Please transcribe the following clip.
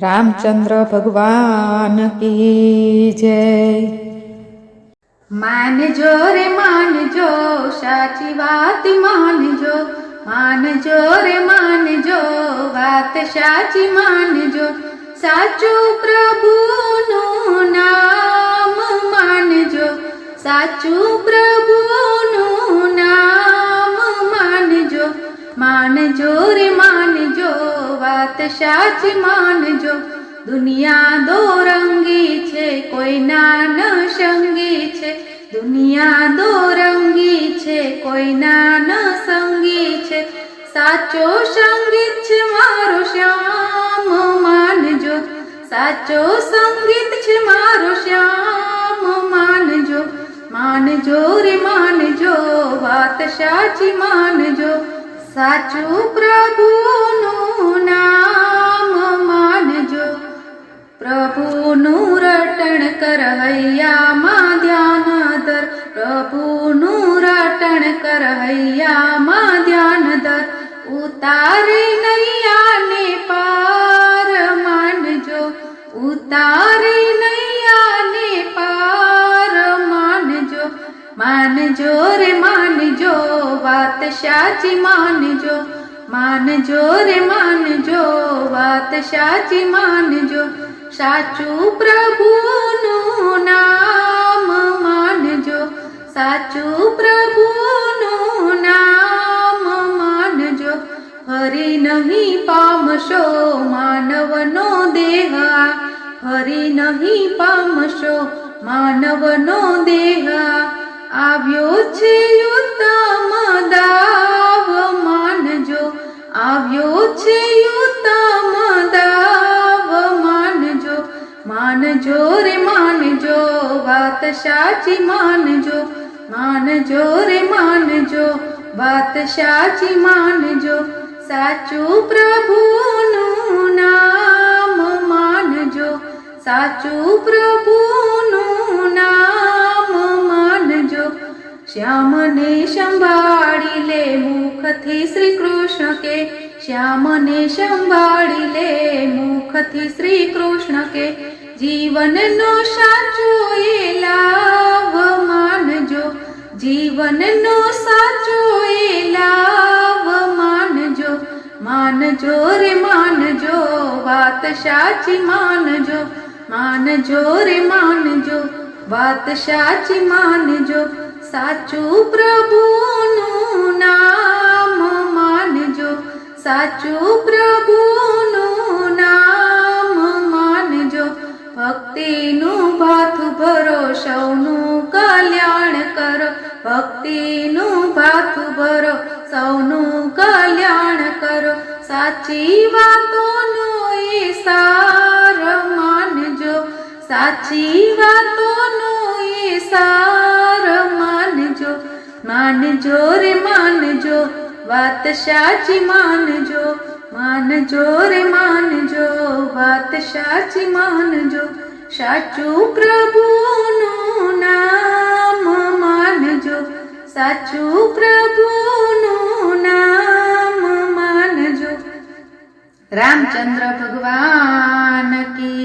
રામચંદ્ર ભગવાન કી જય। માનજો રે માનજો, સાચી વાત માનજો, માનજો રે માનજો, વાત સાચી માનજો, સાચું પ્રભુનું નામ માનજો, સાચું પ્રભુનું નામ માનજો, માનજો રે માનજો, વાત સાચી માનજો। દુનિયા દોરંગી છે, કોઈ નાન સંગી છે, દુનિયા દોરંગી છે, કોઈ નાન સંગી છે, સાચો સંગીત છે મારો શ્યામ માનજો, સાચો સંગીત છે મારો શ્યામ માનજો, માનજો રે માનજો, વાત સાચી માનજો, સાચું પ્રભુનું નામ માનજો। પ્રભુનું રટણ કર હૈયામાં ધ્યાન ધર, પ્રભુનું રટણ કર હૈયામાં ધ્યાન ધર, ઉતારે નૈયાને પાર માનજો, ઉતારે નૈયાને પાર માનજો, માનજો રે માનજો, વાત સાચી માનજો, માનજો રે માનજો, વાત સાચી માનજો, સાચું પ્રભુનું નામ માનજો, સાચું પ્રભુનું નામ માનજો। ફરી નહીં પામશો માનવનો દેહ, ફરી નહીં પામશો માનવનો દેહ, આવ્યો છે ઉત્તમ દાવ માનજો, આવ્યો છે ઉત્તમ દાવ માનજો, માનજો રે માનજો, વાત સાચી માનજો, માનજો રે માનજો, વાત સાચી માનજો, સાચું પ્રભુનું નામ માનજો, સાચું પ્રભુનું નામ માનજો। શ્યામને સંભાળી લે મુખથી શ્રી કૃષ્ણ કે, શ્યામને સંભાળી લે મુખથી શ્રી કૃષ્ણ કે, જીવનનો સાચો એ લાભ માનજો, જીવનનો સાચો એ લાભ માનજો, માનજો રે માનજો, વાત સાચી માનજો, માનજો રે માનજો, વાત સાચી માનજો, સાચું પ્રભુનું નામ માનજો, સાચું પ્રભુનું નામ માનજો। ભક્તિનું ભાથું ભરો, સૌનું કલ્યાણ કરો, ભક્તિનું ભાથું ભરો, સૌનું કલ્યાણ કરો, સાચી વાતોનો એ સાર માનજો, સાચી વાતોનો એ સાર માનજો, માનજો રે માનજો, વાત સાચી માનજો, માનજો રે માનજો, વાત સાચી માનજો, સાચું પ્રભુનું નામ માનજો, સાચું પ્રભુનું નામ માનજો। રામચંદ્ર ભગવાન કી